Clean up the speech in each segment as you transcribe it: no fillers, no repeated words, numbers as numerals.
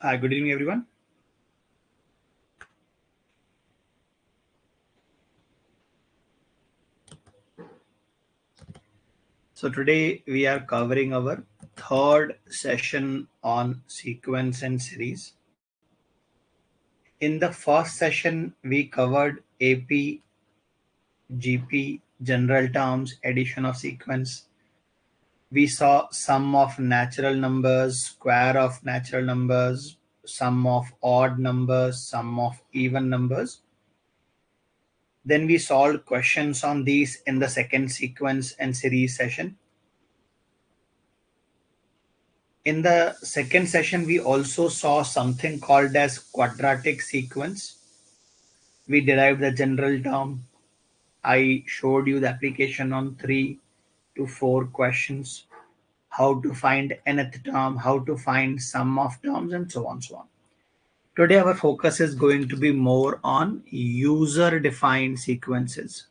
Hi, good evening, everyone. So today we are covering our third session on sequence and series. In the first session, we covered AP, GP, general terms, addition of sequence. We saw sum of natural numbers, square of natural numbers, sum of odd numbers, sum of even numbers. Then we solved questions on these in the second sequence and series session. In the second session, we also saw something called as quadratic sequence. We derived the general term. I showed you the application on 3 to 4 questions, how to find nth term, how to find sum of terms, and so on, so on. Today, our focus is going to be more on user-defined sequences.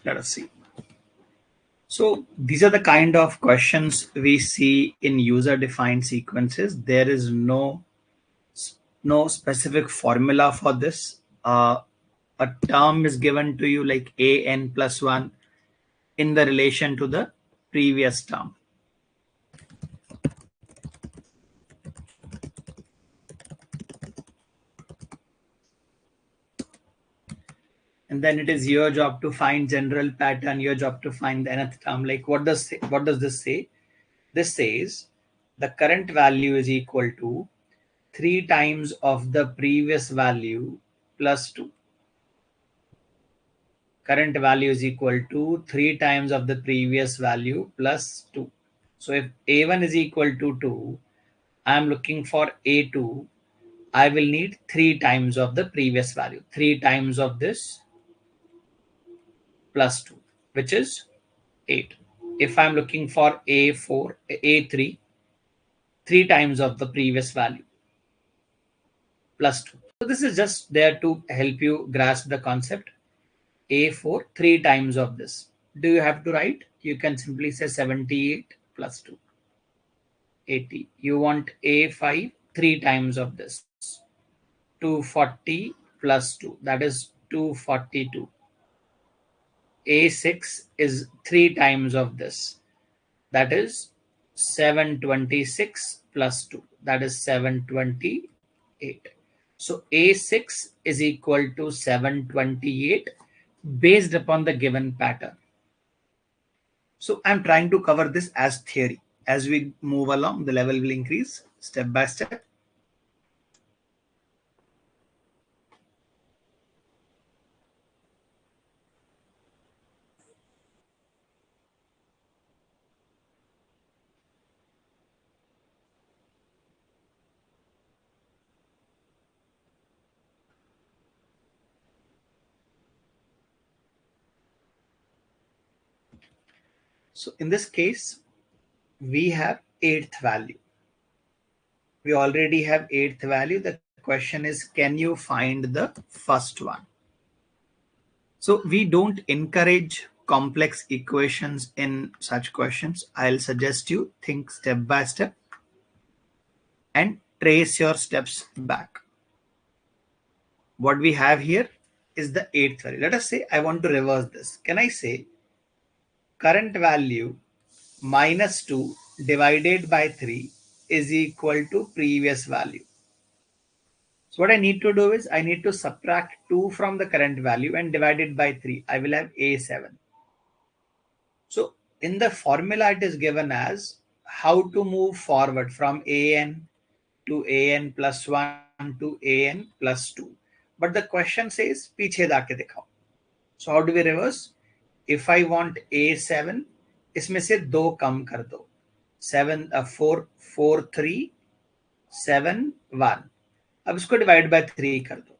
Let us see. So these are the kind of questions we see in user-defined sequences. There is no specific formula for this. A term is given to you like an plus 1 in the relation to the previous term. And then it is your job to find general pattern, your job to find the nth term. Like what does this say? This says the current value is equal to 3 times of the previous value plus 2. Current value is equal to 3 times of the previous value plus 2. So if A1 is equal to 2, I am looking for A2. I will need 3 times of the previous value. 3 times of this plus 2, which is 8. If I'm looking for A4, A3, 3 times of the previous value plus 2. So this is just there to help you grasp the concept. A4, 3 times of this. Do you have to write? You can simply say 78 plus 2. 80. You want A5, 3 times of this. 240 plus 2. That is 242. A6 is 3 times of this. That is 726 plus 2. That is 728. So A6 is equal to 728 based upon the given pattern. So I'm trying to cover this as theory. As we move along, the level will increase step by step. So in this case, we have 8th value. We already have 8th value. The question is, can you find the first one? So we don't encourage complex equations in such questions. I'll suggest you think step by step and trace your steps back. What we have here is the 8th value. Let us say I want to reverse this. Can I say current value minus 2 divided by 3 is equal to previous value? So what I need to do is I need to subtract 2 from the current value and divide it by 3. I will have A7. So in the formula it is given as how to move forward from an to an plus 1 to an plus 2. But the question says पीछे जाके दिखाओ. So how do we reverse? If I want A7, इसमें से 2 कम कर दो. 4 4 3 7 1. अब इसको divide by 3 कर दो.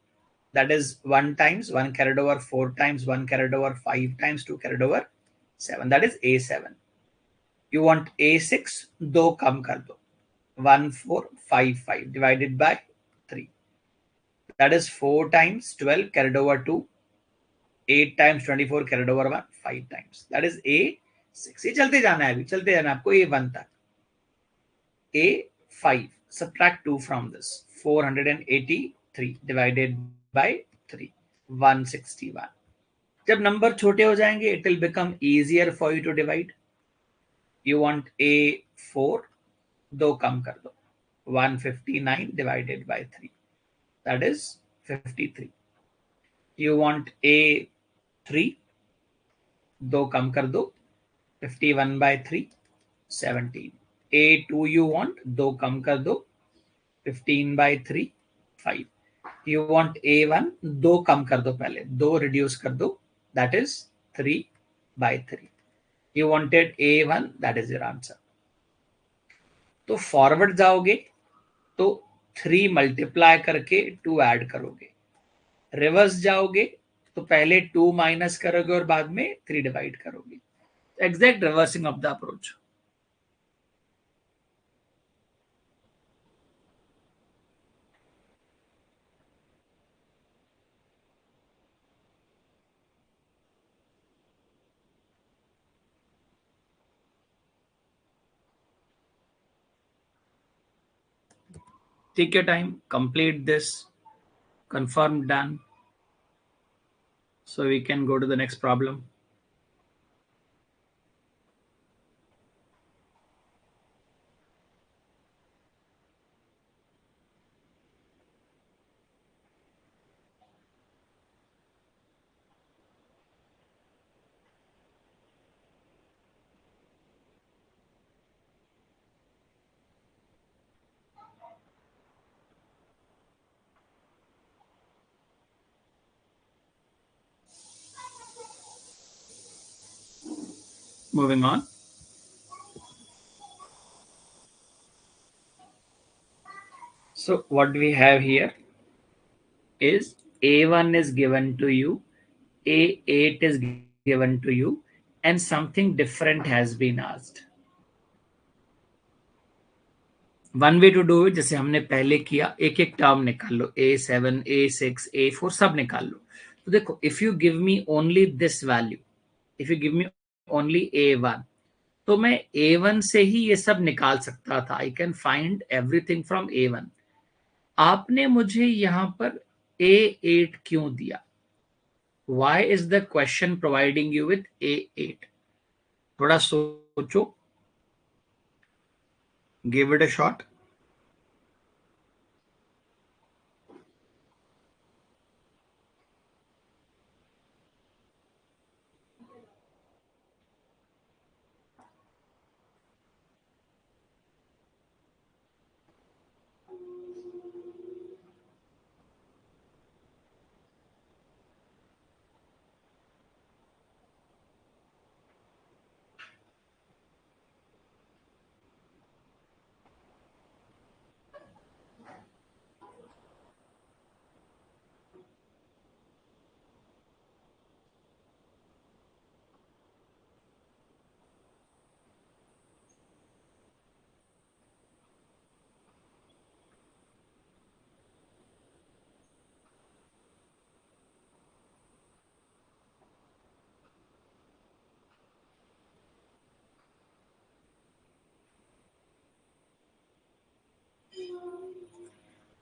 that is 1 times 1 carried over 4 times 1 carried over 5 times 2 carried over 7, that is A7. You want A6, 2 कम कर दो, 1 4 5 5 divided by 3, that is 4 times 12 carried over 2, 8 times 24 carried over 1, 5 times, that is A6. ये चलते जाना है, अभी चलते जाना आपको A1 तक. A5, subtract 2 from this, 483 divided by 3, 161. जब नंबर छोटे हो जाएंगे it will become easier for you to divide. You want A4, 2 कम कर दो, 159 divided by 3, that is 53. You want A3, 2 कम कर दो, 51 by 3, 17. A2 you want, 2 कम कर दो, 15 by 3, 5. You want A1, 2 कम कर दो, पहले 2 reduce कर दो, that is 3 by 3. You wanted A1, that is your answer. तो फॉरवर्ड जाओगे तो 3 मल्टीप्लाई करके 2 ऐड करोगे, रिवर्स जाओगे तो पहले 2 माइनस करोगे और बाद में 3 डिवाइड करोगे. Exact reversing of the approach. Take your time, complete this, confirm done, so we can go to the next problem. Moving on. So what we have here is A1 is given to you, A8 is given to you, and something different has been asked. One way to do it, जैसे हमने पहले किया, एक एक term निकाल लो, A7 A6 A4 सब निकाल लो. तो देखो, if you give me only this value, if you give me only A1, तो मैं A1 से ही ये सब निकाल सकता था. I can find everything from A1. आपने मुझे यहां पर A8 क्यों दिया? Why is the question providing you with A8? थोड़ा सोचो, give it a shot.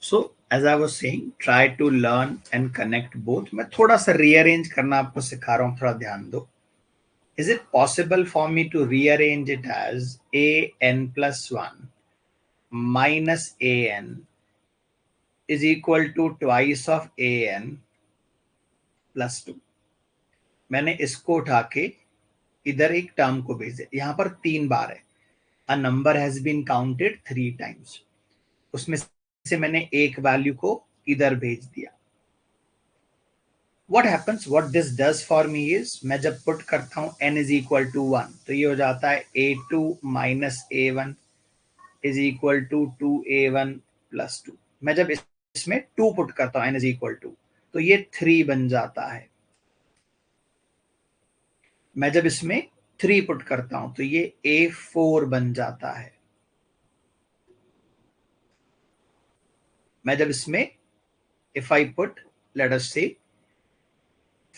So as I was saying, try to learn and connect both. मैं थोड़ा सा rearrange करना आपको सिखा रहा हूँ, थोड़ा ध्यान दो. Is it possible for me to rearrange it as an plus 1 minus an is equal to twice of an plus 2? मैंने इसको उठा के इधर एक टर्म को भेज दिया. यहां पर 3 बार है. A number has been counted 3 times. उसमें से मैंने एक वैल्यू को इधर भेज दिया. What happens, what this does for me is, मैं जब पुट करता हूं n is equal to 1, तो ये हो जाता है a2 minus a1 is equal to 2a1 plus 2. मैं जब इसमें 2 पुट करता हूं n is equal to, तो ये 3 बन जाता है। मैं जब इसमें 3 पुट करता हूं तो ये A4 बन जाता है। मैं जब इसमें if I put late us से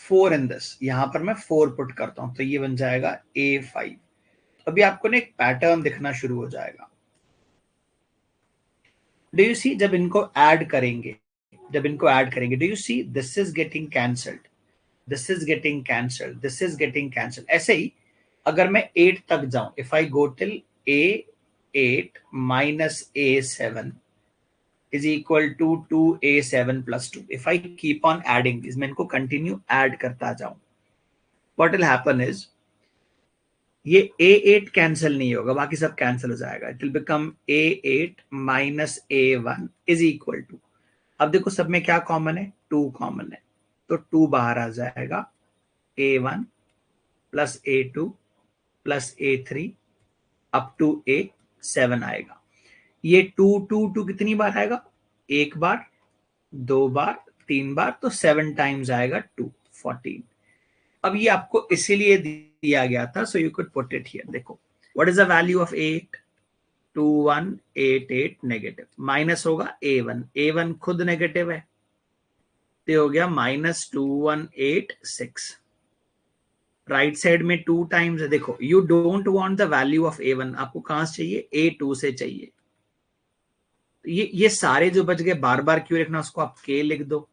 4 इन दिस, यहां पर मैं 4 पुट करता हूं तो ये बन जाएगा A5। अभी आपको ना एक पैटर्न दिखना शुरू हो जाएगा। डू यू सी, जब इनको ऐड करेंगे, do you see this is getting cancelled, this is getting cancelled, this is getting cancelled. ऐसे ही अगर मैं 8 तक जाऊं, if I go till A8 minus A7 is equal to 2A7 plus 2. If I keep on adding these, मैं इनको continue add करता जाऊं, what will happen is ये A8 कैंसिल नहीं होगा, बाकी सब कैंसिल हो जाएगा। It will become A8 minus A1 is equal to, अब देखो सब में क्या कॉमन है, 2 कॉमन है, तो 2 बाहर आ जाएगा, A1 plus A2 plus A3 up to A7 आएगा। ये 2 कितनी बार आएगा, एक बार, 2 बार, 3 बार, तो 7 टाइम्स आएगा 2, 14। अब ये आपको इसीलिए दिया गया था, so you could put it here. देखो what is the value of 8, 2188 negative, minus होगा A1 खुद नेगेटिव है, तो हो गया माइनस 2186। राइट साइड में 2 टाइम्स है। देखो you don't want the value of A1, आपको कहां से चाहिए, A2 से चाहिए। ये सारे जो बच गए बार बार क्यों लिखना, उसको आप K लिख दो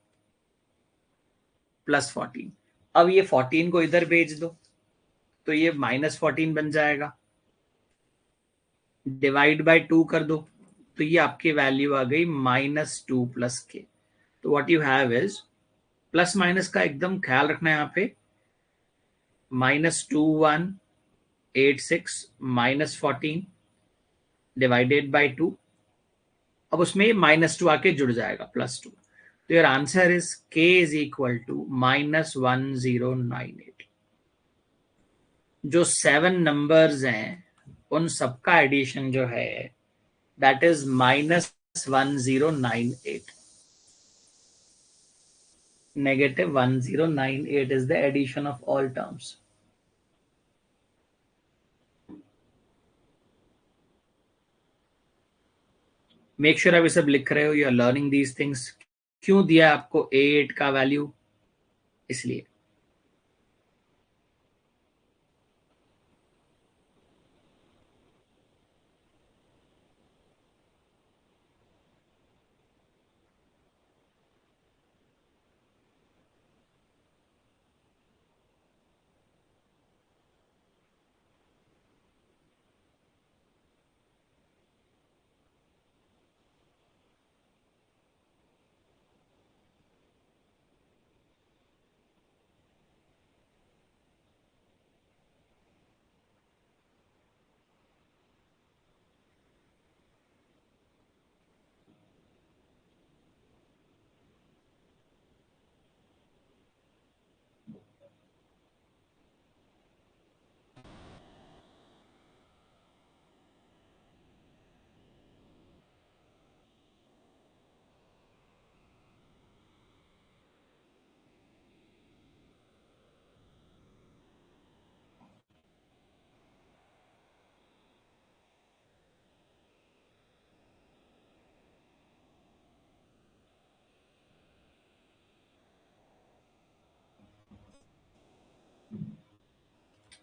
प्लस 14। अब ये 14 को इधर भेज दो तो ये माइनस 14 बन जाएगा, डिवाइड बाय 2 कर दो तो ये आपकी वैल्यू आ गई -2 प्लस के। तो what you have is, plus minus का एकदम ख्याल रखना है यहाँ पे, -2186 -14 डिवाइडेड बाय 2, अब उसमें -2 आके जुड़ जाएगा +2, तो your answer is k is equal to -1098। जो 7 नंबर्स हैं उन सबका एडिशन जो है that is -1098, -1098 is the addition of all terms. Make sure आप ये सब लिख रहे हो, you are learning these things. क्यों दिया आपको A8 का वैल्यू, इसलिए।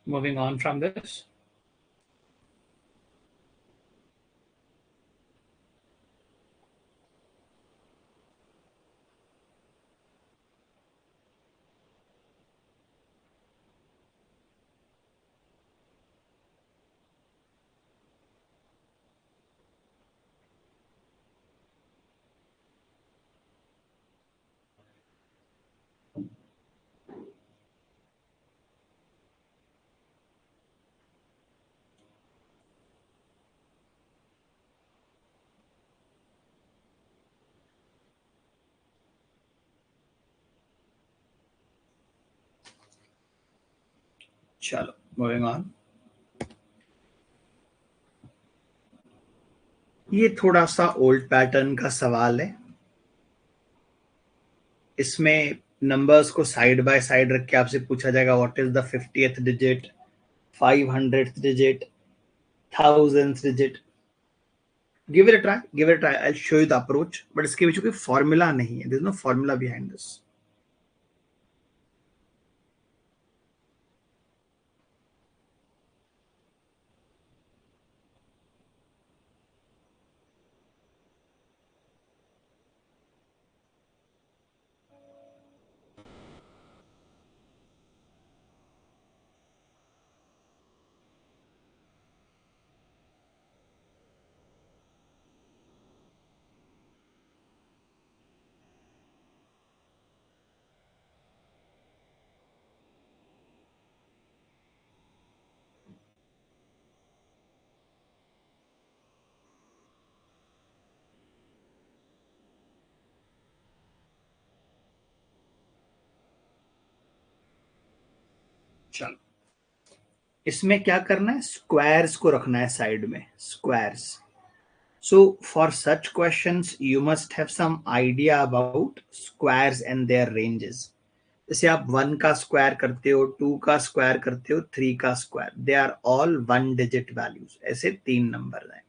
Moving on from this, चलो मूविंग ऑन। ये थोड़ा सा ओल्ड पैटर्न का सवाल है, इसमें नंबर्स को साइड बाय साइड रख के आपसे पूछा जाएगा what is the 50th digit, 500th digit, 1000th digit. Give it a try. Give it a try. I'll show you the approach. But इसके पीछे कोई फॉर्मूला नहीं है. There's no formula behind this. चलो, इसमें क्या करना है, स्क्वायर्स को रखना है साइड में, squares. So for such questions you must have some idea about squares and their ranges. जैसे आप 1 का स्क्वायर करते हो, 2 का स्क्वायर करते हो, 3 का square, they are all 1 digit values. ऐसे 3 नंबर हैं.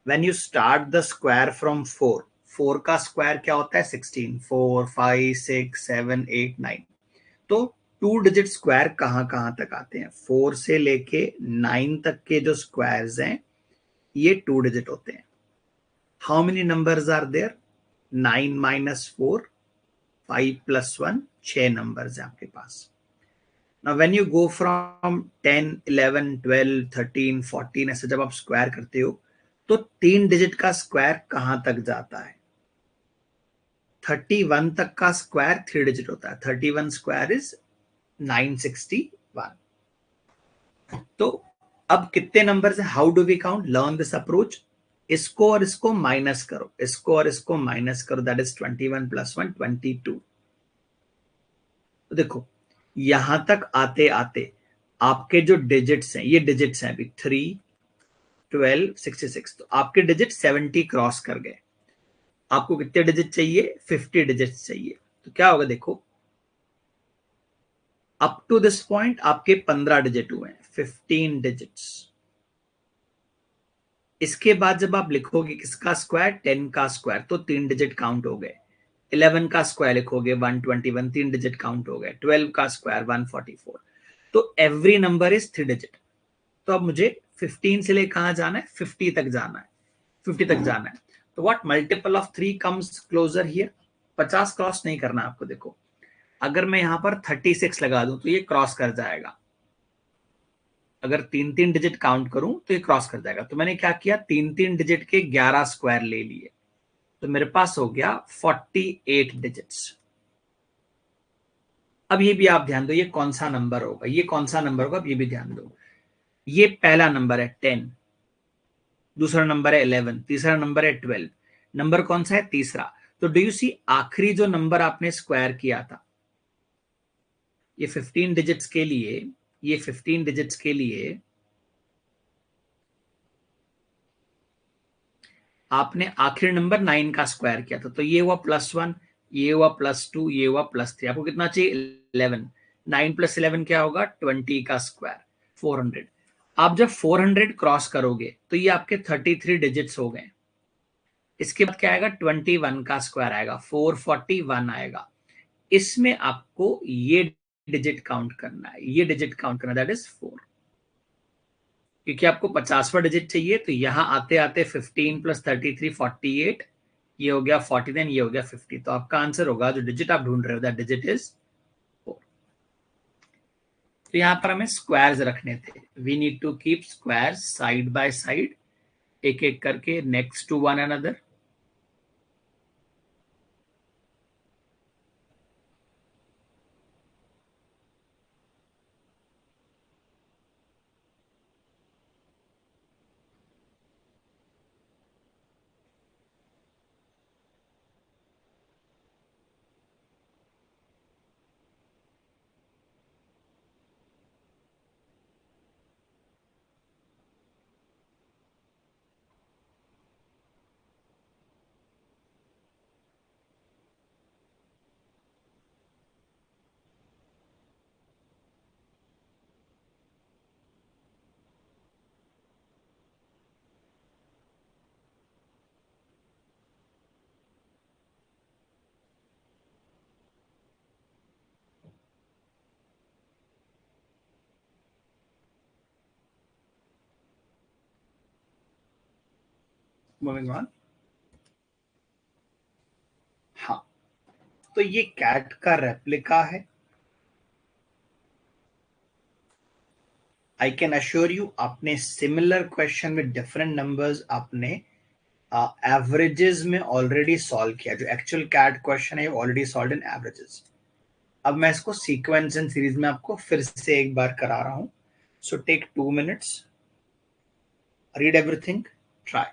When you start the square from 4, 4 का स्क्वायर क्या होता है, 16. 4, 5, 6, 7, 8, 9. तो 2 डिजिट स्क्वायर कहां कहां तक आते हैं, 4 से लेके 9 तक के जो स्क्वायर्स हैं ये 2 डिजिट होते हैं. How many numbers are there, 9 minus 4, 5 plus 1, 6 numbers हैं आपके पास. Now when you go from 10, 11, 12, 13, 14 ऐसे जब आप स्क्वायर करते हो तो 3 डिजिट का स्क्वायर कहां तक जाता है, 31 तक का स्क्वायर 3 डिजिट होता है. 31 स्क्वायर इज 961. तो अब कितने नंबर है, how do we count, learn this approach. इसको और इसको माइनस करो, इसको और इसको माइनस करो, दैट इज 21 + 1, 22. तो देखो यहां तक आते आते आपके जो डिजिट्स हैं, ये डिजिट्स हैं अभी 3, 12, 66. तो आपके डिजिट 70 क्रॉस कर गए. आपको कितने डिजिट चाहिए, 50 डिजिट चाहिए. तो क्या होगा देखो, अप टू दिस पॉइंट आपके 15 डिजिट हुए हैं, 15 डिजिट्स. इसके बाद जब आप लिखोगे किसका स्क्वायर, 10 का स्क्वायर, तो 3 डिजिट काउंट हो गए. 11 का स्क्वायर लिखोगे 121, 3 डिजिट काउंट हो गए. 12 का स्क्वायर 144. तो एवरी नंबर इज 3 डिजिट. तो अब मुझे 15 से लेकर कहां जाना है, 50 तक जाना है, 50 तक जाना है. तो what multiple of 3 comes closer here, 50 cross नहीं करना आपको. देखो अगर मैं यहां पर 36 लगा दूं तो ये क्रॉस कर जाएगा. अगर 3-3 डिजिट काउंट करूं तो ये क्रॉस कर जाएगा. तो मैंने क्या किया, 3-3 डिजिट के 11 स्क्वायर ले लिए. तो मेरे पास हो गया 48 डिजिट्स. अब ये भी आप ध्यान दो, ये कौन सा नंबर होगा, ये कौन सा नंबर होगा, अब ये भी ध्यान दो. ये पहला नंबर है 10, दूसरा नंबर है 11, तीसरा नंबर है 12. नंबर कौन सा है, तीसरा. तो डू यू सी, आखिरी जो नंबर आपने स्क्वायर किया था, ये 15 डिजिट्स के लिए, ये 15 डिजिट्स के लिए आपने आखिरी नंबर 9 का स्क्वायर किया था. तो ये हुआ +1, ये हुआ +2, ये हुआ +3. आपको कितना चाहिए, 11. 9 + 11 क्या होगा, 20 का स्क्वायर, 400. आप जब 400 क्रॉस करोगे तो ये आपके 33 डिजिट्स हो गए. इसके बाद क्या आएगा, 21 का स्क्वायर आएगा, 441 आएगा. इसमें आपको ये डिजिट काउंट करना है, ये डिजिट काउंट करना, दैट इज 4. क्योंकि आपको 50वां डिजिट चाहिए. तो यहां आते आते 15 + 33, 48, ये हो गया 49, ये हो गया 50. तो आपका आंसर होगा, जो डिजिट आप ढूंढ रहे हो, दैट डिजिट इज 4. तो यहां पर हमें स्क्वायर्स रखने थे. We need to keep squares side by side, एक एक करके next to one another. Moving on. हाँ, तो ये कैट का रेप्लिका है। आई कैन अश्योर यू, आपने similar question with different numbers आपने एवरेजेस में ऑलरेडी सॉल्व किया। जो एक्चुअल कैट क्वेश्चन है ऑलरेडी सॉल्व इन एवरेजेस। अब मैं इसको सीक्वेंस एंड सीरीज में आपको फिर से एक बार करा रहा हूं। So take 2 minutes, read everything, try.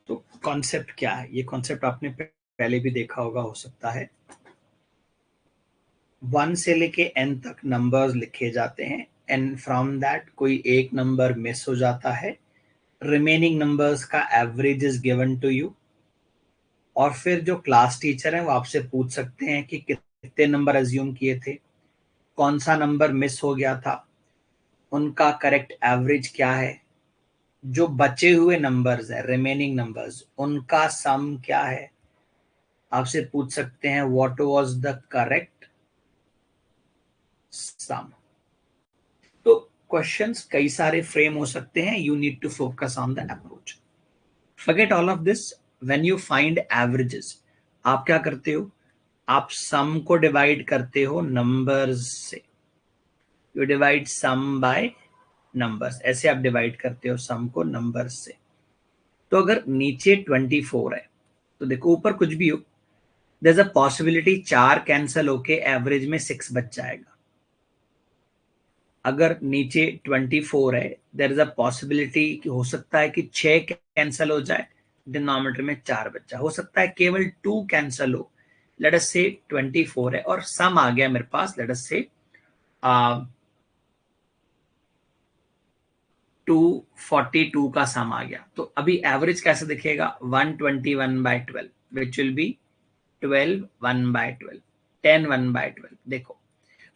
तो कॉन्सेप्ट क्या है? ये कॉन्सेप्ट आपने पहले भी देखा होगा, हो सकता है। 1 से लेके n तक नंबर्स लिखे जाते हैं, एंड फ्रॉम दैट कोई एक नंबर मिस हो जाता है। रिमेनिंग नंबर्स का average is given to you, और फिर जो क्लास टीचर है वो आपसे पूछ सकते हैं कि कितने नंबर अज्यूम किए थे, कौन सा नंबर मिस हो गया था, उनका करेक्ट एवरेज क्या है, जो बचे हुए नंबर्स है रिमेनिंग नंबर्स उनका सम क्या है। आपसे पूछ सकते हैं what was the correct sum. तो क्वेश्चंस कई सारे फ्रेम हो सकते हैं। You need to focus on the approach. Forget all of this. When you find averages, आप क्या करते हो? आप सम को डिवाइड करते हो नंबर्स से। You divide sum by numbers, ऐसे आप डिवाइड करते हो सम को नंबर्स से। तो अगर नीचे 24 है तो देखो ऊपर कुछ भी हो, there is a possibility 4 cancel होके एवरेज में 6 बच जाएगा। अगर नीचे 24 है, देयर इज अ पॉसिबिलिटी कि हो सकता है कि 6 कैंसिल हो जाए, डिनोमिनेटर में 4 बच जाए। हो सकता है केवल 2 कैंसिल हो। लेट अस से 24 है और सम आ गया मेरे पास, लेट अस से 242 का सम आ गया। तो अभी एवरेज कैसे दिखेगा? 121/12 विच विल बी 12 1/12, 10 1/12। देखो,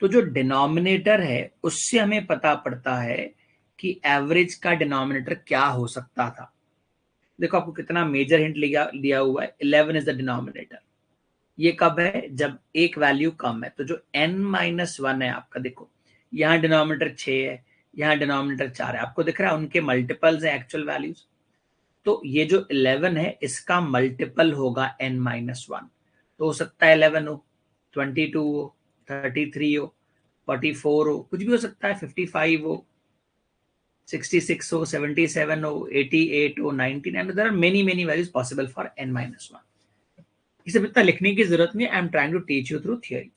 तो जो डिनोमिनेटर है उससे हमें पता पड़ता है कि एवरेज का डिनोमिनेटर क्या हो सकता था। देखो आपको कितना मेजर हिंट दिया हुआ है। 11 इज द डिनोमिनेटर। ये कब है? जब एक वैल्यू कम है। तो जो n-1 है आपका, देखो यहाँ डिनोमिनेटर 6 है, यहाँ डिनोमिनेटर 4 है, आपको दिख रहा है उनके मल्टीपल्स हैं एक्चुअल वैल्यूज। तो ये जो 11 है इसका मल्टीपल होगा n-1। तो हो सकता है 11 हो, 22 हो, 33 हो, 44 हो, कुछ भी हो सकता है, 55 हो, 66 हो, 77 हो, 88 हो, 99, there are many many values possible for n-1। इसे इतना लिखने की जरूरत नहीं, I am trying to teach you through theory.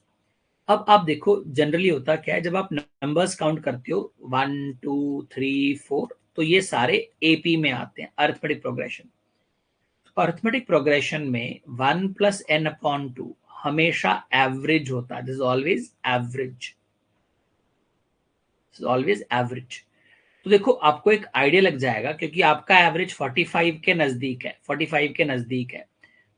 अब आप देखो जनरली होता क्या है, जब आप नंबर्स काउंट करते हो 1 2 3 4, तो ये सारे एपी में आते हैं, अरिथमेटिक प्रोग्रेशन। अरिथमेटिक प्रोग्रेशन में 1 + n/2 हमेशा एवरेज होता है। This is always average, always average. तो देखो आपको एक आइडिया लग जाएगा, क्योंकि आपका एवरेज 45 के नजदीक है, 45 के नजदीक है।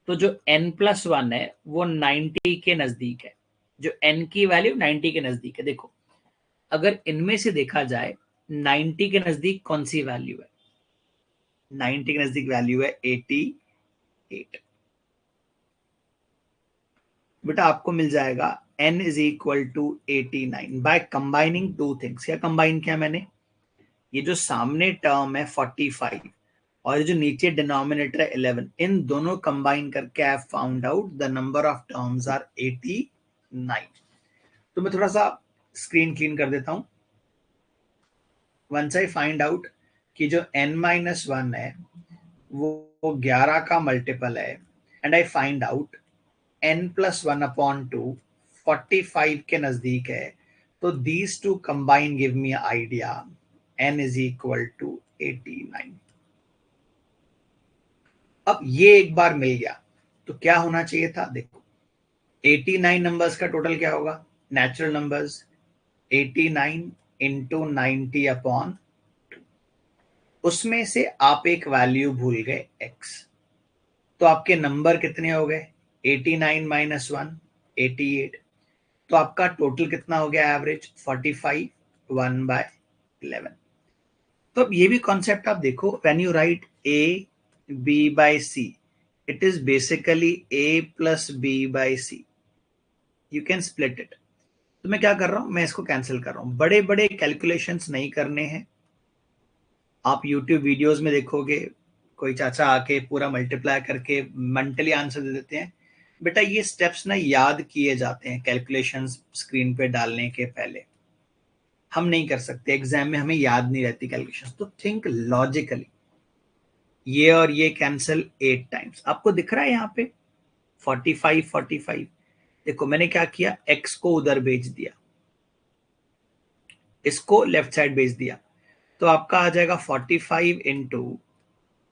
तो जो n+1 है वो 90 के नजदीक है। जो n की वैल्यू 90 के नजदीक है। देखो अगर इनमें से देखा जाए 90 के नजदीक कौन सी वैल्यू है? 90 के नजदीक वैल्यू है 88। बेटा आपको मिल जाएगा n is equal to 89 by combining two things. क्या combine किया मैंने? ये जो सामने टर्म है 45 और जो नीचे डिनोमिनेटर है 11, इन दोनों कंबाइन करके I found out the number of terms are 89. तो मैं थोड़ा सा स्क्रीन क्लीन कर देता हूं. वंस आई फाइंड आउट कि जो n-1 है वो 11 का मल्टीपल है, and I find out n+1/2 45 के नजदीक है, तो these two combined give me an idea n is equal to 89. अब ये एक बार मिल गया तो क्या होना चाहिए था? देखो 89 नंबर्स का टोटल क्या होगा? Natural numbers 89 into 90/2. उसमें से आप एक वैल्यू भूल गए x, तो आपके नंबर कितने हो गए? 89 - 1 88. तो आपका टोटल कितना हो गया? एवरेज 45 1/11. तो अब ये भी कॉन्सेप्ट आप देखो, when you right a b by c, it is basically a plus b by c. You can split it. तो मैं क्या कर रहा हूं? मैं इसको कैंसिल कर रहा हूं. बड़े बड़े कैलकुलेशंस नहीं करने हैं. आप YouTube वीडियोस में देखोगे कोई चाचा आके पूरा मल्टीप्लाई करके मेंटली आंसर दे देते हैं. बेटा ये स्टेप्स ना याद किए जाते हैं कैलकुलेशंस स्क्रीन पे डालने के पहले. हम नहीं कर सकते, एग्जाम में हमें याद नहीं रहती कैलकुलेशंस. तो थिंक लॉजिकली. ये और ये कैंसिल 8 टाइम्स. आपको दिख रहा है यहाँ पे 45 45. देखो मैंने क्या किया, x को उधर भेज दिया, इसको लेफ्ट साइड भेज दिया, तो आपका आ जाएगा 45 इंटू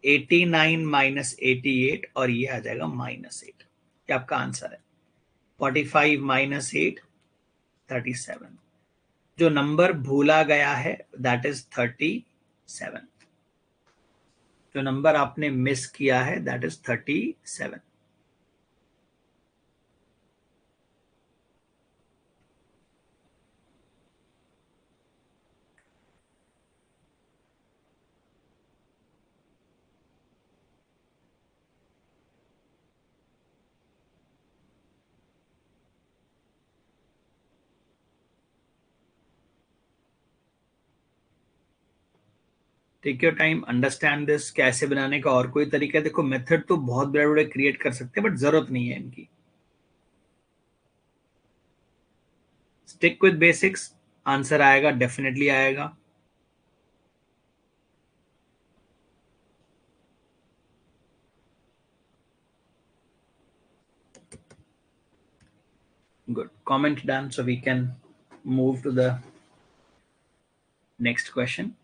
89 माइनस 88 और ये आ जाएगा -8. ये आपका आंसर है. 45 माइनस 8 37. जो नंबर भूला गया है दैट इज 37. जो नंबर आपने मिस किया है that is 37. Take your time, understand this. कैसे बनाने का और कोई तरीका है? देखो मेथड तो बहुत बड़े बड़े क्रिएट कर सकते हैं बट जरूरत नहीं है इनकी. Stick with basics. आंसर आएगा, डेफिनेटली आएगा. Good. Comment done, so we can move to the next question.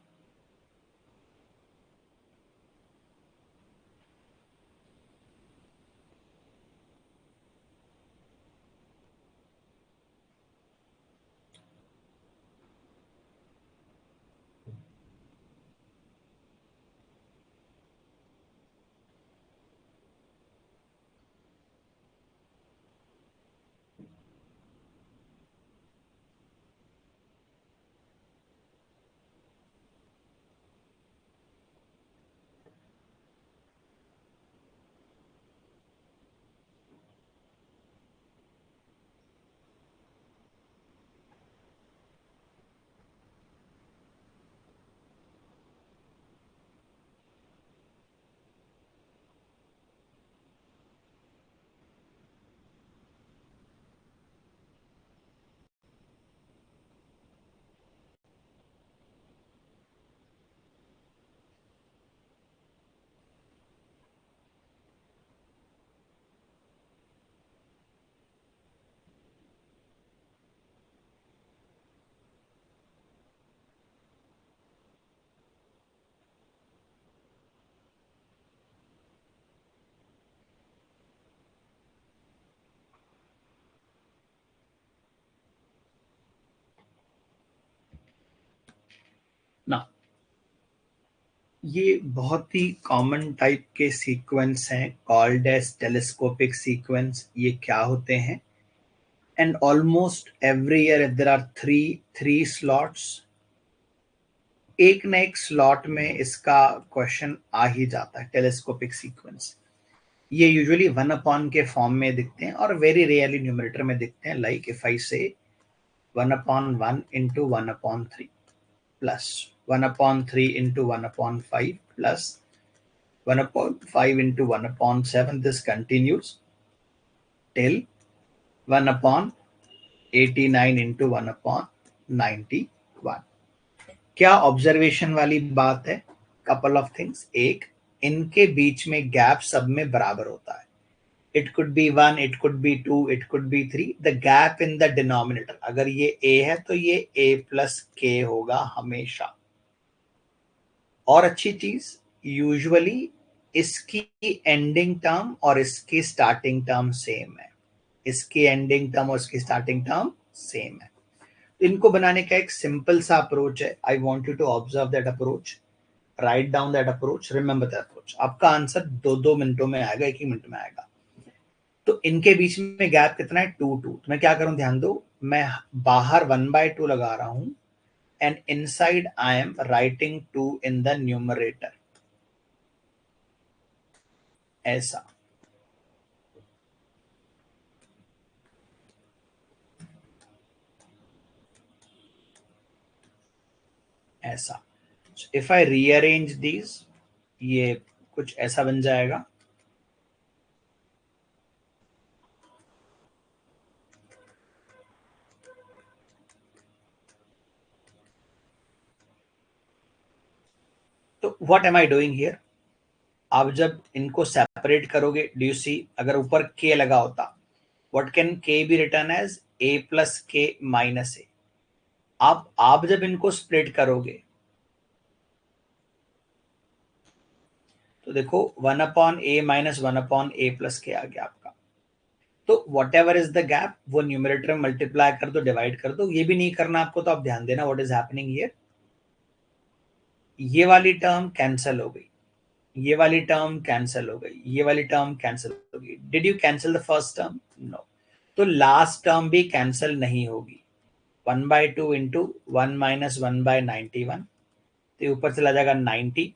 ना ये बहुत ही कॉमन टाइप के सीक्वेंस हैं कॉल्ड एज टेलीस्कोपिक सीक्वेंस. ये क्या होते हैं? And almost every year if there are three slots, एक ना एक स्लॉट में इसका क्वेश्चन आ ही जाता है. टेलीस्कोपिक सीक्वेंस ये यूजुअली 1 के फॉर्म में दिखते हैं और वेरी रेयरली न्यूमरेटर में दिखते हैं. लाइक इफ आई से 1/1 into 1/3 plus 1/3 into 1/5 plus 1/5 into 1/7. This continues till 1/89 into 1/91. क्या ऑब्जर्वेशन वाली बात है? Couple of things. एक, इनके बीच में गैप सब में बराबर होता है. It could be 1, it could be 2, it could be 3. The gap in the denominator, अगर ये a है तो ये a प्लस k होगा हमेशा. और अच्छी चीज, यूजुअली इसकी एंडिंग टर्म और इसकी स्टार्टिंग टर्म सेम है. इसकी एंडिंग टर्म और इसकी स्टार्टिंग टर्म सेम है. इनको बनाने का एक सिंपल सा अप्रोच है. I want you to observe that approach, write down that approach, remember that approach. आपका आंसर 2-2 मिनटों में आएगा, 1 मिनट में आएगा. तो इनके बीच में गैप कितना है? 2-2. तो मैं क्या करूं, ध्यान दो. मैं बाहर 1/2 लगा रहा हूं and inside I am writing 2 in the numerator. ऐसा. ऐसा. इफ आई रीअरेंज दीज, ये कुछ ऐसा बन जाएगा. तो what am I doing here? आप जब इनको सेपरेट करोगे, डू यू सी, अगर ऊपर k लगा होता, what can k be written as? a plus k minus a. आप जब इनको स्प्लिट करोगे तो देखो 1/a माइनस 1/a प्लस के आ गया आपका. तो what ever is the gap, वो न्यूमरेटर में मल्टीप्लाई कर दो, डिवाइड कर दो. ये भी नहीं करना आपको, तो आप ध्यान देना व्हाट इज हैपनिंग हियर. ये वाली टर्म कैंसिल हो गई, ये वाली टर्म कैंसिल हो गई, ये वाली टर्म कैंसिल हो गई. Did you cancel the first term? No. तो लास्ट टर्म भी कैंसिल नहीं होगी. 1/2 इंटू 1 माइनस 1/91, तो ऊपर चला जाएगा 90.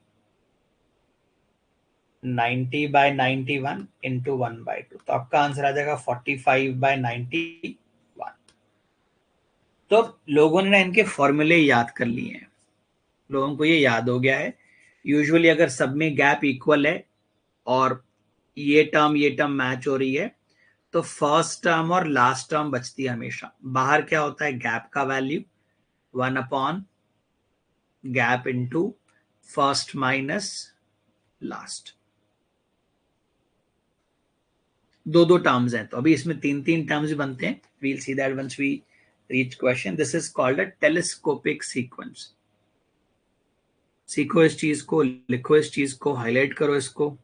90/91 इंटू 1/2, तो आपका आंसर आ जाएगा 45/91. तो लोगों ने ना इनके फॉर्मूले याद कर लिए हैं, लोगों को ये याद हो गया है. यूजुअली अगर सब में गैप इक्वल है और ये टर्म मैच हो रही है, तो फर्स्ट टर्म और लास्ट टर्म बचती है हमेशा. बाहर क्या होता है? गैप का value 1 gap into first minus last. दो टर्म्स हैं, तो अभी इसमें 3-3 टर्म्स भी बनते हैं. We'll see that once we reach question. This is called a telescopic sequence. सीखो इस चीज को, लिखो इस चीज को, हाईलाइट करो इसको.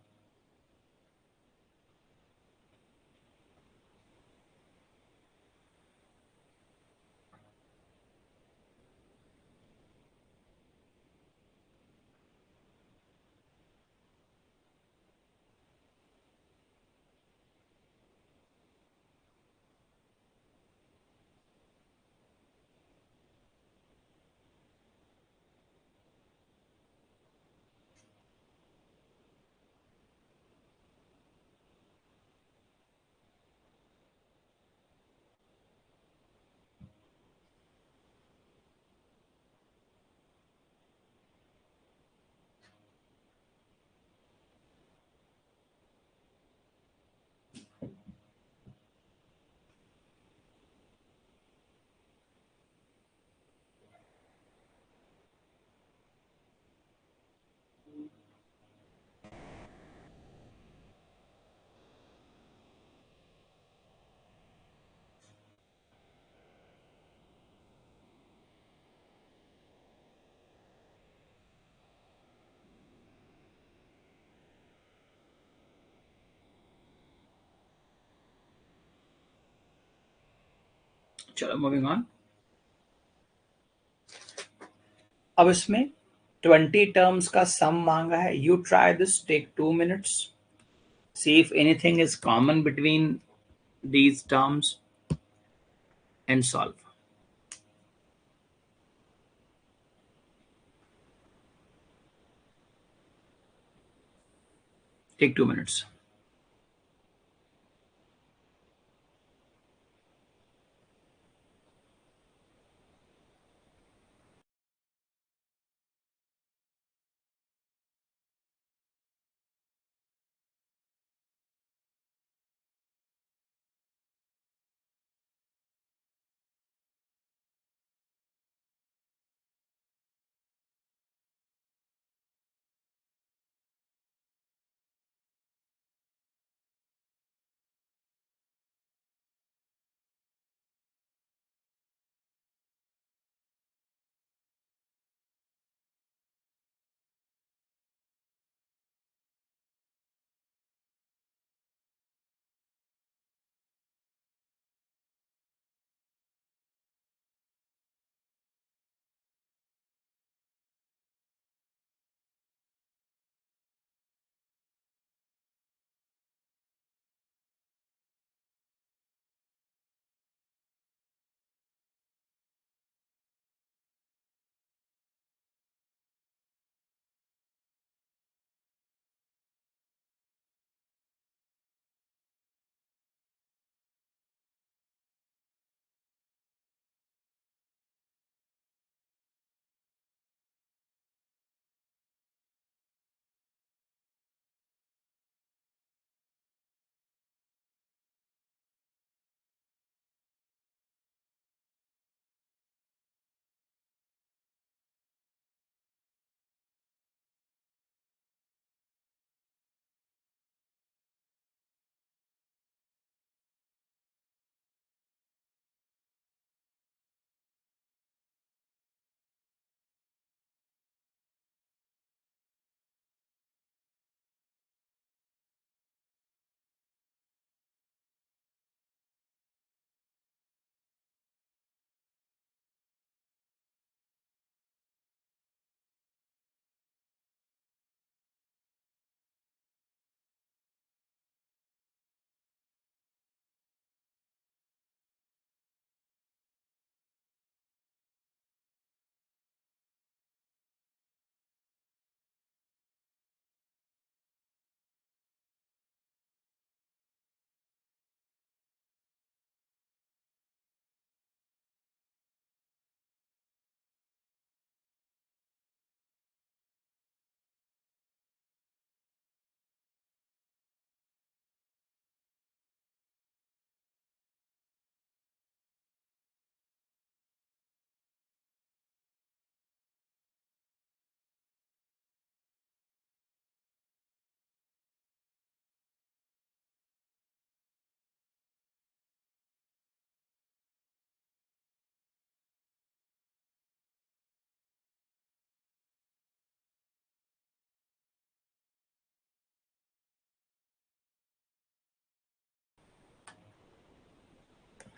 चलो मूविंग ऑन. अब इसमें 20 टर्म्स का सम मांगा है. You try this, take 2 minutes, see if anything is common between these terms and solve. Take 2 minutes.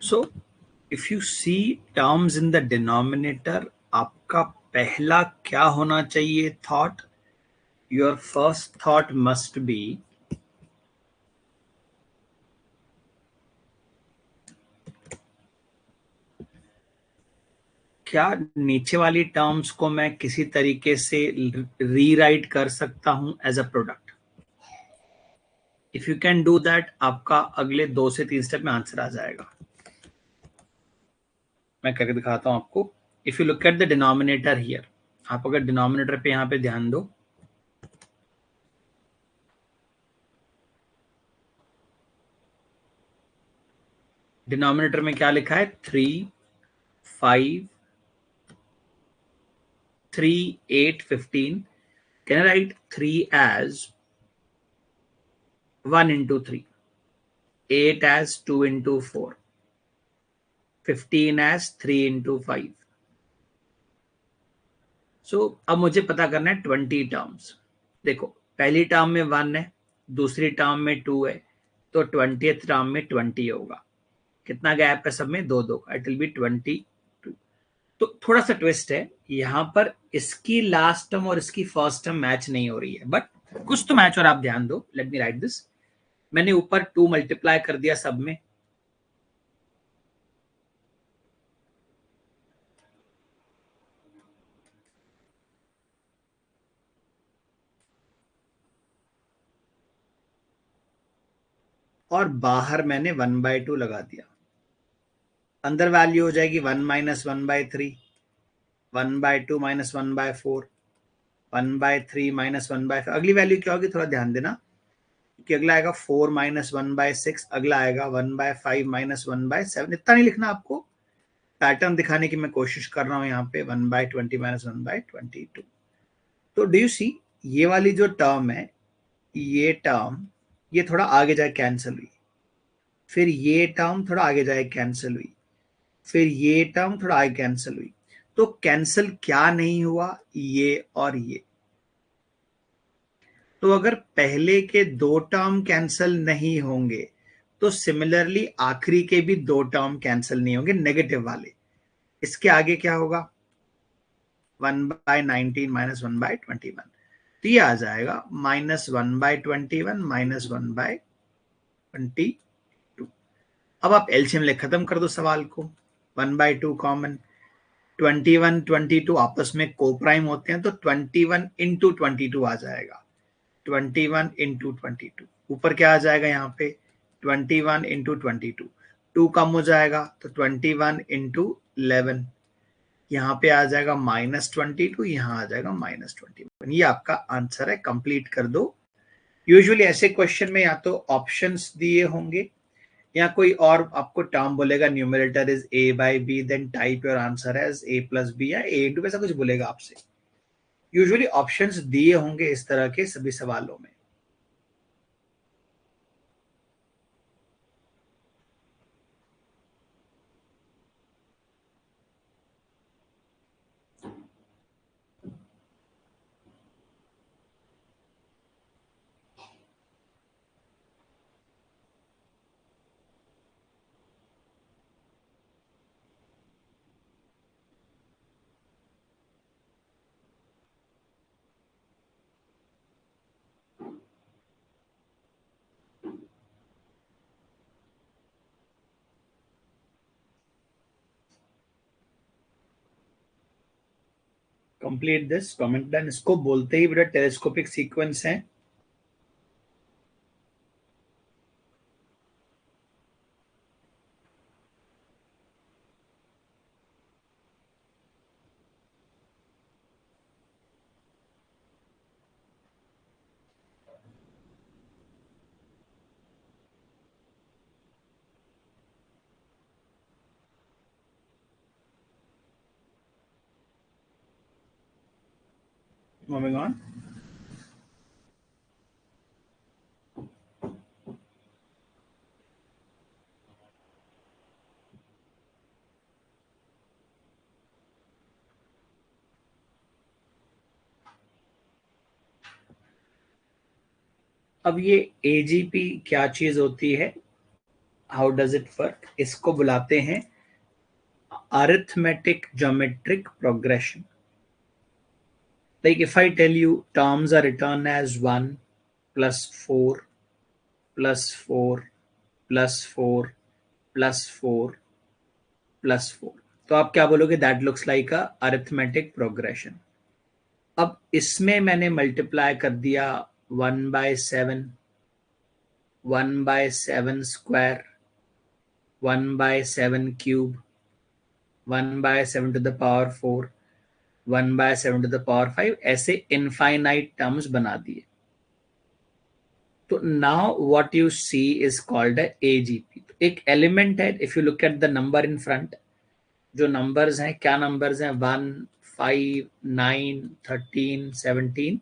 So if you see terms in the denominator, आपका पहला क्या होना चाहिए thought? Your first thought must be क्या नीचे वाली terms को मैं किसी तरीके से रीराइट कर सकता हूं as a product? If you can do that, आपका अगले 2 से 3 स्टेप में आंसर आ जाएगा। मैं करके दिखाता हूं आपको। If you look at the denominator here, आप अगर डिनोमिनेटर पे यहां पे ध्यान दो, डिनोमिनेटर में क्या लिखा है? 3, 5, 3, 8, 15. Can I write 3 as 1 into 3, 8 as 2 into 4, 15 as 3 into 5? अब मुझे पता करना है 20 टर्म्स। देखो, पहली टर्म में 1 है, दूसरी टर्म में 2 है, तो 20th टर्म में 20 होगा। कितना गैप है सब में? 2 का। It will be 22। तो थोड़ा सा ट्विस्ट है यहां पर, इसकी लास्ट टर्म और इसकी फर्स्ट टर्म मैच नहीं हो रही है, बट कुछ तो मैच। और आप ध्यान दो, लेट मी राइट दिस। मैंने ऊपर 2 मल्टीप्लाई कर दिया सब में, और बाहर मैंने 1/2 लगा दिया। अंदर वैल्यू हो जाएगी 1 माइनस 1/3, 1/2 माइनस 1/4, 1/3 माइनस 1/5। अगली वैल्यू क्या होगी? थोड़ा ध्यान देना कि अगला आएगा 4 माइनस 1/6, अगला आएगा 1/5 माइनस 1/7। इतना नहीं लिखना आपको, पैटर्न दिखाने की मैं कोशिश कर रहा हूं यहाँ पे। 1/20 माइनस 1/22। तो डू यू सी, ये वाली जो टर्म है, ये टर्म ये थोड़ा आगे जाए कैंसिल हुई, फिर ये टर्म थोड़ा आगे जाए कैंसिल हुई, फिर ये टर्म थोड़ा आगे कैंसिल हुई। तो कैंसिल क्या नहीं हुआ? ये और ये। तो अगर पहले के 2 टर्म कैंसिल नहीं होंगे, तो सिमिलरली आखिरी के भी 2 टर्म कैंसिल नहीं होंगे, नेगेटिव वाले। इसके आगे क्या होगा? 1/19 माइनस 1/21। तो ये आ जाएगा -1/21 माइनस 1/22। अब आप एलसीएम ले खत्म कर दो सवाल को। 1/2 कॉमन, 21, 22 आपस में कोप्राइम होते हैं, तो 21 इंटू 22 आ जाएगा। 21 इंटू 22, ऊपर क्या आ जाएगा यहाँ पे? 21 इंटू 22। 2 कम हो जाएगा तो 21 इंटू 11, यहाँ पे आ जाएगा -22, यहाँ आ जाएगा -21। ये आपका आंसर है। कंप्लीट कर दो। यूजुअली ऐसे क्वेश्चन में या तो ऑप्शंस दिए होंगे, या कोई और आपको टर्म बोलेगा numerator is a/b, then type your answer as a+b या a into, ऐसा कुछ बोलेगा आपसे। यूजुअली ऑप्शंस दिए होंगे इस तरह के सभी सवालों में। Complete this comment done. इसको बोलते ही बेटा टेलीस्कोपिक सीक्वेंस है। Moving on. अब ये एजीपी क्या चीज होती है? How does it work? इसको बुलाते हैं arithmetic geometric progression. Like if I tell you terms are written as 1 plus 4 plus 4 plus 4 plus 4 plus 4, तो आप क्या बोलोगे? That looks like a arithmetic progression. अब इसमें मैंने मल्टीप्लाई कर दिया 1/7, 1/7 square, 1/7 cube, 1/7 to the power 4, 1/7 to the power 5, ऐसे इनफाइनाइट टर्म्स बना दिए. तो now what you see is called AGP. एक एलिमेंट है, if you look at the number in front, जो नंबर्स हैं, क्या नंबर्स हैं? 1, 5, 9, 13, 17,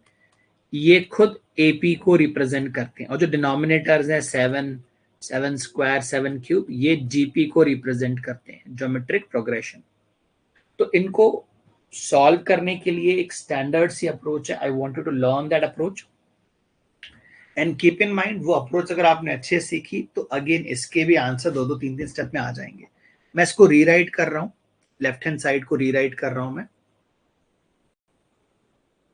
ये खुद एपी को रिप्रेजेंट करते हैं. और जो डिनोमिनेटर्स हैं 7, 7 स्क्वायर, 7 क्यूब, ये जीपी को रिप्रेजेंट करते हैं, ज्योमेट्रिक प्रोग्रेशन. तो इनको सॉल्व करने के लिए एक स्टैंडर्ड सी अप्रोच है. I wanted to learn that approach and keep in mind, वो अप्रोच अगर आपने अच्छे से सीखी तो अगेन इसके भी आंसर 2-2, 3-3 स्टेप में आ जाएंगे. मैं इसको रीराइट कर रहा हूं, लेफ्ट हैंड साइड को रीराइट कर रहा हूं मैं.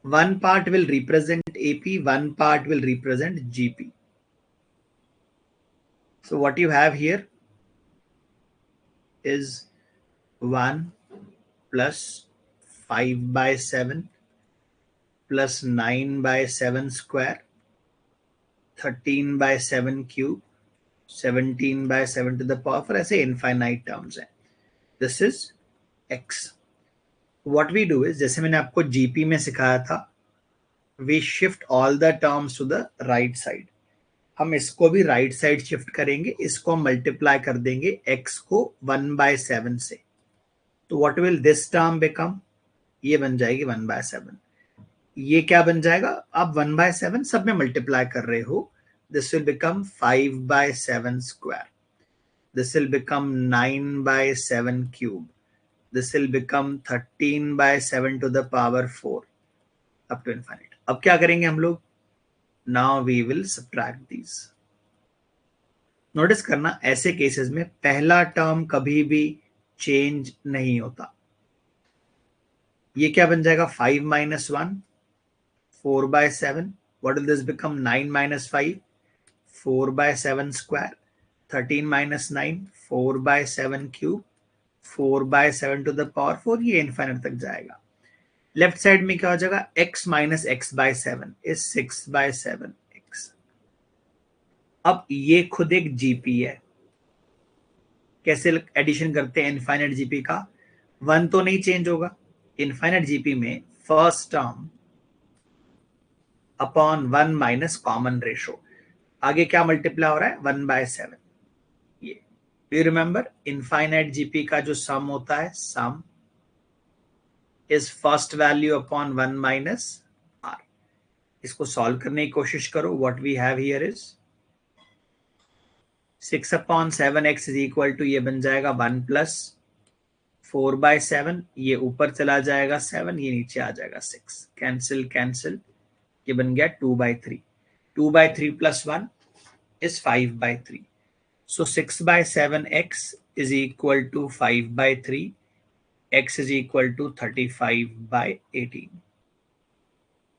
one part will represent AP, one part will represent GP. So what you have here is 1 plus 5/7 plus 9/7 square, 13/7 cube, 17/7 to the power 4, ऐसे infinite terms हैं. This is X. What we do is, जैसे मैंने आपको GP में सिखाया था, we shift all the terms to the right side. हम इसको भी राइट साइड शिफ्ट करेंगे, इसको हम मल्टीप्लाई कर देंगे x को 1/7 से. तो what will this term become? ये बन जाएगी 1/7. ये क्या बन जाएगा? आप 1/7 सब में मल्टीप्लाई कर रहे हो. This will become 5/7 square, this will become 9/7 cube, this will become 13/7 to the power 4 up to infinite. अब क्या करेंगे हम लोग? Now we will subtract these. Notice करना, ऐसे केसेस में पहला टर्म कभी भी चेंज नहीं होता. ये क्या बन जाएगा? 5 minus 1, 4/7. What will this become? 9 minus 5, 4/7 square. 13 minus 9, 4/7 cube, 4/7 to the power 4. ये इनफाइनाइट तक जाएगा. लेफ्ट साइड में क्या हो जाएगा? x minus x/7 is 6/7 x. अब ये खुद एक जीपी है. कैसे एडिशन करते हैं इनफाइनाइट जीपी का? 1 तो नहीं चेंज होगा. इनफाइनाइट जीपी में first term upon 1 minus common ratio. आगे क्या मल्टीप्लाई हो रहा है? 1/7. ये यू रिमेंबर, इनफाइनाइट जीपी का जो सम होता है, sum is first value upon 1 minus r. इसको सॉल्व करने की कोशिश करो. What we have here is 6/7x is equal to, ये बन जाएगा 1 प्लस 4/7. ये ऊपर चला जाएगा 7, ये नीचे आ जाएगा 6. कैंसिल कैंसिल, ये बन गया 2/3. 2/3 plus 1 is 5/3. So 6/7x is equal to 5/3. x is equal to 35/18.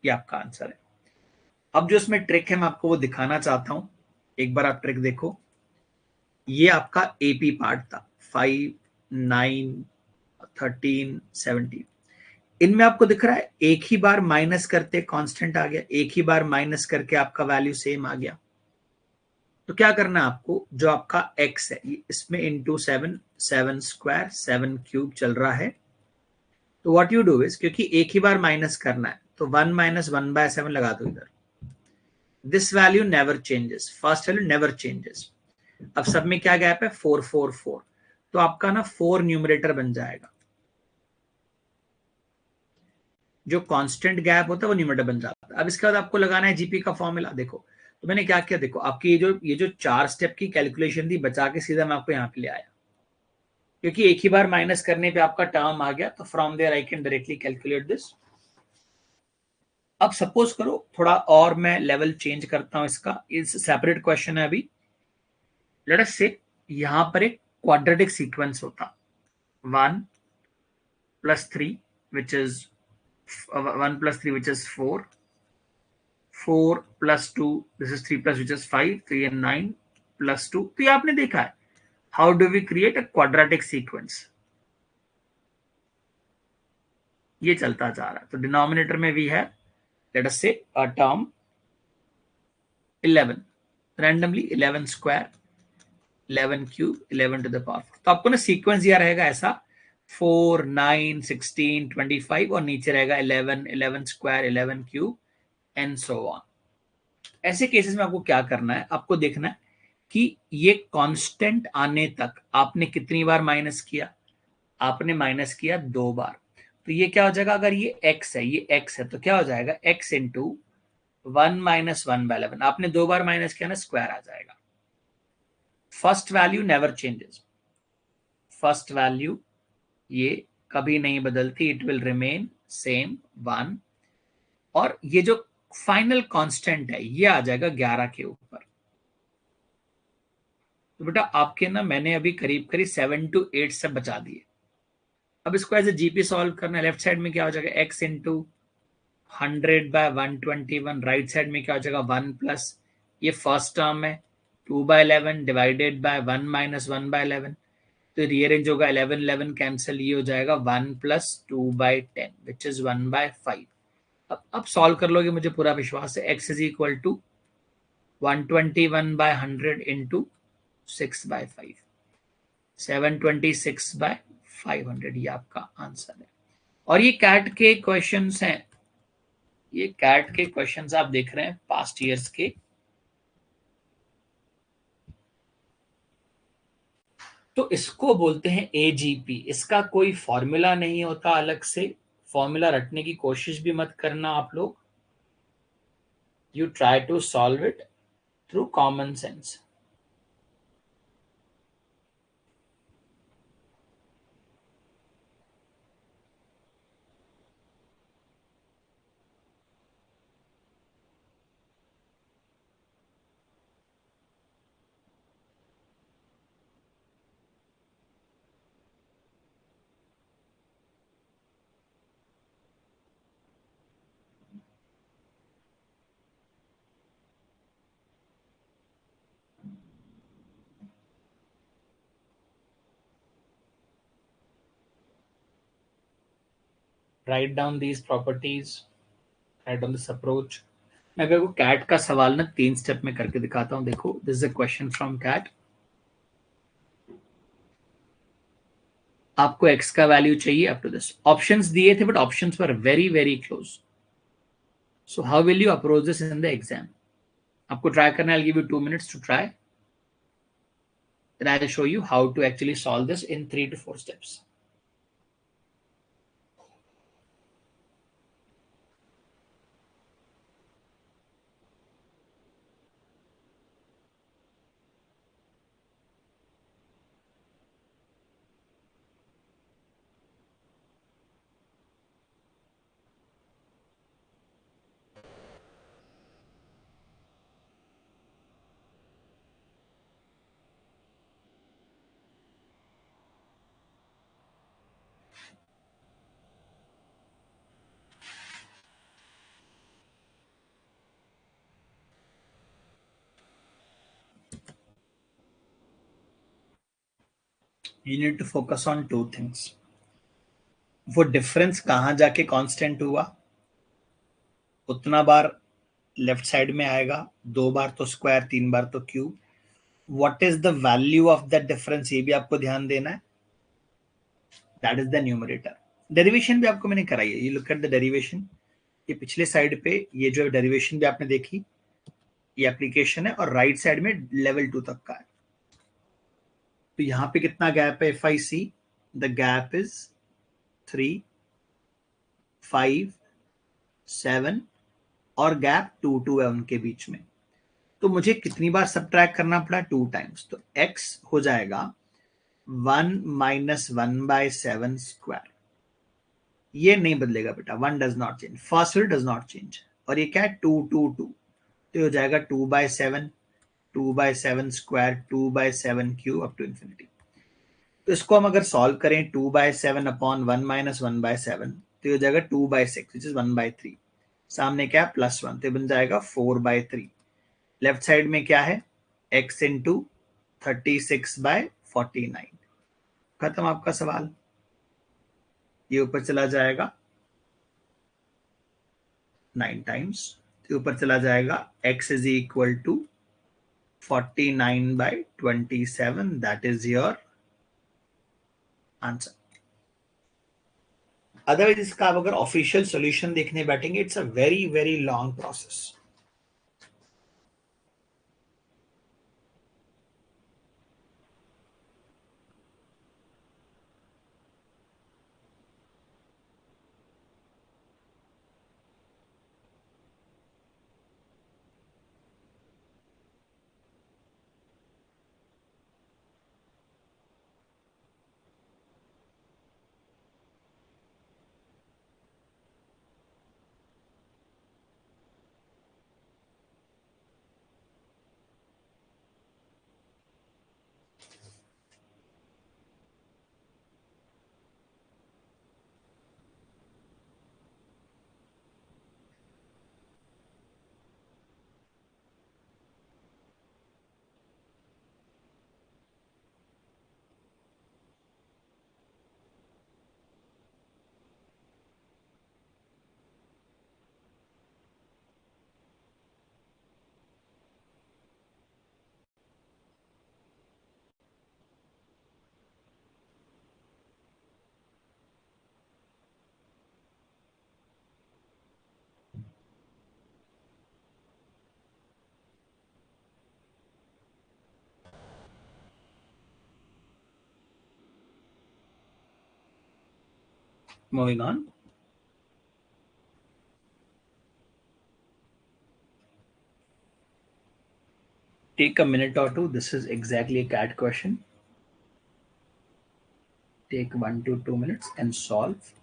ये आपका आंसर है. अब जो इसमें ट्रिक है मैं आपको वो दिखाना चाहता हूं. एक बार आप ट्रिक देखो. ये आपका एपी पार्ट था, 5, 9, 13, 17. इनमें आपको दिख रहा है एक ही बार माइनस करते कांस्टेंट आ गया, एक ही बार माइनस करके आपका वैल्यू सेम आ गया. तो क्या करना है आपको? जो आपका x है, इसमें इंटू 7, 7 स्क्वायर, 7 क्यूब चल रहा है. तो व्हाट यू डू इज, क्योंकि एक ही बार माइनस करना है, तो 1 माइनस 1/7 लगा दो इधर. This value never changes, first value never changes. अब सब में क्या गैप है? 4, 4, 4. तो आपका ना 4 न्यूमरेटर बन जाएगा. जो कांस्टेंट गैप होता है वो न्यूमरेटर बन जाता है. अब इसके बाद आपको लगाना है जीपी का फॉर्मूला. देखो तो मैंने क्या किया, देखो आपकी ये जो 4 स्टेप की कैलकुलेशन थी, बचा के सीधा मैं आपको यहाँ पे ले आया, क्योंकि एक ही बार माइनस करने पे आपका टर्म आ गया. तो from there I can directly calculate this. अब सपोज करो थोड़ा और मैं लेवल चेंज करता हूं इसका. इस सेपरेट क्वेश्चन है अभी. लेट अस से यहां पर एक क्वाड्रेटिक सीक्वेंस होता 1 plus 3 which is 1 plus 3 which is 4, 4 plus 2 this is 3 plus which is 5, 3 and 9 plus 2. तो ये आपने देखा है how do we create a quadratic sequence. ये चलता जा रहा है. तो डिनोमिनेटर में we have let us say a term 11 randomly 11 square 11 cube 11 to the power 4. तो आपको ना सीक्वेंस दिया रहेगा ऐसा 4 9 16 25 और नीचे रहेगा 11 11 square 11 cube and so on. ऐसे केसेस में आपको क्या करना है, आपको देखना है कि ये कांस्टेंट आने तक आपने कितनी बार माइनस किया. आपने माइनस किया 2 बार. तो ये क्या हो जाएगा, अगर ये x है ये x है तो क्या हो जाएगा x इंटू 1 माइनस 1 बाय 11. आपने 2 बार माइनस किया ना स्क्वायर आ जाएगा. First value never changes. First value ये कभी नहीं बदलती, इट विल रिमेन सेम 1. और ये जो फाइनल कांस्टेंट है ये आ जाएगा 11 के ऊपर. तो बेटा आपके ना मैंने अभी करीब करीब 7 to 8 से बचा दिए. अब इसको एज ए जीपी सॉल्व करना है. लेफ्ट साइड में क्या हो जाएगा x into 100 by 121. Right side में क्या हो जाएगा 1 प्लस ये फर्स्ट टर्म है 2 by 11 divided by 1 minus 1 by 11. तो रीअरेंज होगा 11 11 कैंसिल, ये हो जाएगा 1 plus 2 by 10 which is 1 by 5. अब सॉल्व कर लोगे, मुझे पूरा विश्वास है. x is equal to 121 by 100 into 6 by 5 726 by 500. ये आपका आंसर है. और ये कैट के क्वेश्चंस हैं. ये कैट के क्वेश्चंस आप देख रहे हैं पास्ट ईयर्स के. तो इसको बोलते हैं एजीपी. इसका कोई फॉर्मूला नहीं होता अलग से. फॉर्मूला रटने की कोशिश भी मत करना आप लोग. You try to solve it through common sense. Write down these properties. Write down this approach. मैं अगर को कैट का सवाल ना 3 स्टेप में करके दिखाता हूं. देखो this is a question from CAT. आपको x का वैल्यू चाहिए अप टू दिस. ऑप्शंस दिए थे but options were very very close. So how will you approach this in the exam. आपको ट्राई करना है. I'll give you 2 minutes to try. Then I'll show you how to actually solve this in 3 to 4 steps. You need to focus on 2 things. वो difference कहां जाके constant हुआ उतना बार left side में आएगा. 2 बार तो स्क्वायर 3 बार तो cube. What is the value of that difference ये भी आपको ध्यान देना है. That is the numerator. Derivation भी आपको मैंने कराई है. ये लुक एट द डेरिवेशन. ये पिछले साइड पे ये जो डेरिवेशन भी आपने देखी ये एप्लीकेशन है और राइट साइड में लेवल 2 तक का है. तो यहां पे कितना गैप है. If I see the gap is 3 5 7 और गैप 2 2 है उनके बीच में. तो मुझे कितनी बार सबट्रैक्ट करना पड़ा 2 टाइम्स. तो x हो जाएगा 1 माइनस 1 बाय 7 स्क्वायर. ये नहीं बदलेगा बेटा. 1 does not change. First does not change. और ये क्या है 2 2 2. तो हो जाएगा 2 by 7 2/7 square 2/7 cube up to infinity. तो इसको हम अगर सॉल्व करें 2/7 अपॉन 1 माइनस 1/7 तो ये हो जाएगा 2/6 विच इज 1/3। सामने क्या है +1 तो ये बन जाएगा 4/3। लेफ्ट साइड में क्या है x इंटू 36/49। खत्म आपका सवाल। ये ऊपर चला जाएगा 9 टाइम्स, तो ऊपर चला जाएगा x is equal to 49/27। That is your answer. Otherwise इसका आप अगर ऑफिशियल सॉल्यूशन देखने बैठेंगे it's a very very long process. Moving on. Take a minute or two. This is exactly a CAT question. Take 1 to 2 minutes and solve.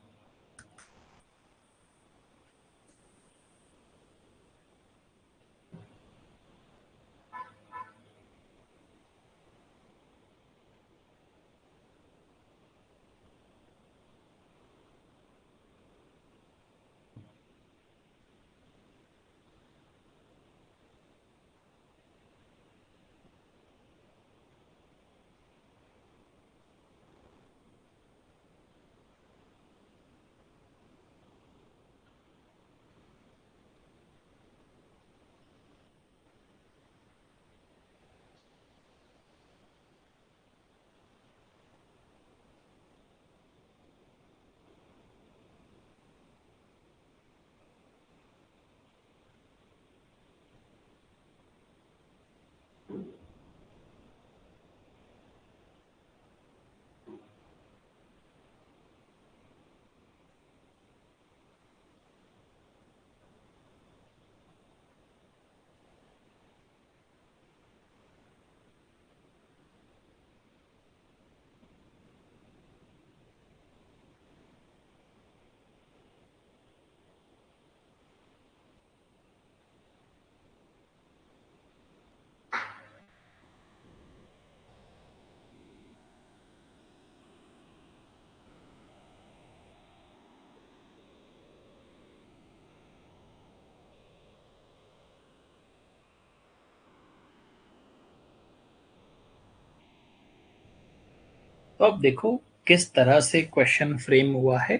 तो अब देखो किस तरह से क्वेश्चन फ्रेम हुआ है।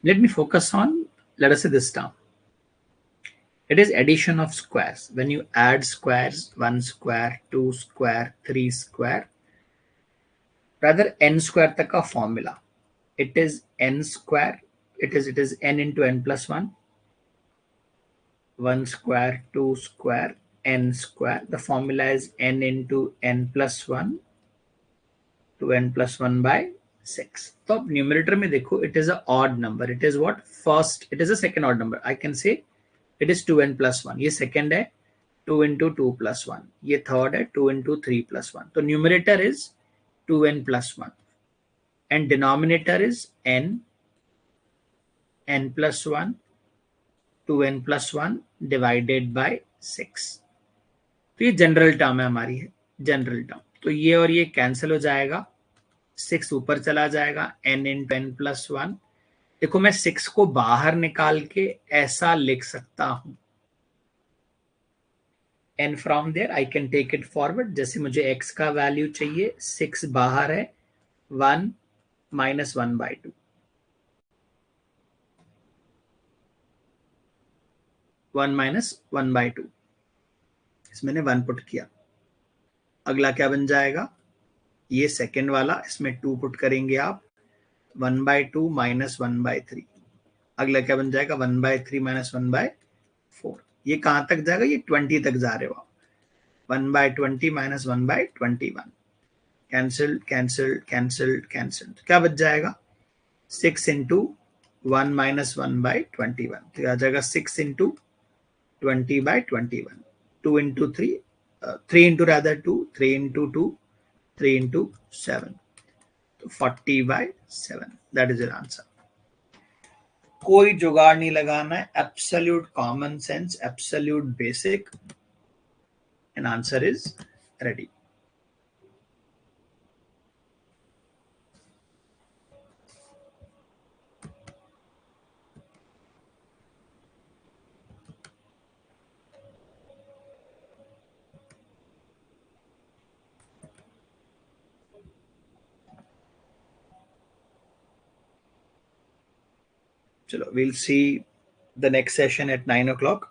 Let me focus on let us say this term. It is addition of squares. When you add squares, 1 square, 2 square, 3 square, rather n square तक का formula. It is n square. It is n into n plus 1. 1 square, 2 square, n square. The formula is n into n plus 1 to n plus 1 by 6. तो अब numerator में देखो it is a odd number. It is what? First, it is a second odd number. I can say it is 2n plus 1. ये second है 2 into 2 plus 1. ये third है 2 into 3 plus 1. तो numerator is 2n plus 1 and denominator is n plus 1, 2n plus 1 divided by 6. तो ये general term है हमारी, है जनरल टर्म। तो ये और ये कैंसिल हो जाएगा, 6 ऊपर चला जाएगा, n into n plus one. देखो मैं 6 को बाहर निकाल के ऐसा लिख सकता हूं, and from there I can take it forward. जैसे मुझे x का वैल्यू चाहिए, 6 बाहर है, 1 माइनस 1/2, 1 माइनस 1/2, इसमें मैंने 1 पुट किया। अगला क्या बन जाएगा, ये सेकेंड वाला, इसमें 2 पुट करेंगे आप, 1/2 माइनस 1/3। अगला क्या बन जाएगा, 1/3 माइनस 1/4। ये कहां तक जाएगा, ये 20 तक जा रहे हो आप, 1/20 minus 1/21। Cancel cancel cancel cancel, क्या बच जाएगा, 6 इंटू 1 माइनस 1/21, तो आ जाएगा 6 into 20/21, 2 into 3, 3 into rather 2, 3 into 2, 3 into 7, तो 40/7, दैट इज योर आंसर। कोई जुगाड़ नहीं लगाना है, absolute common sense, absolute basic, and answer is ready. चलो, we'll see the next session at 9 o'clock.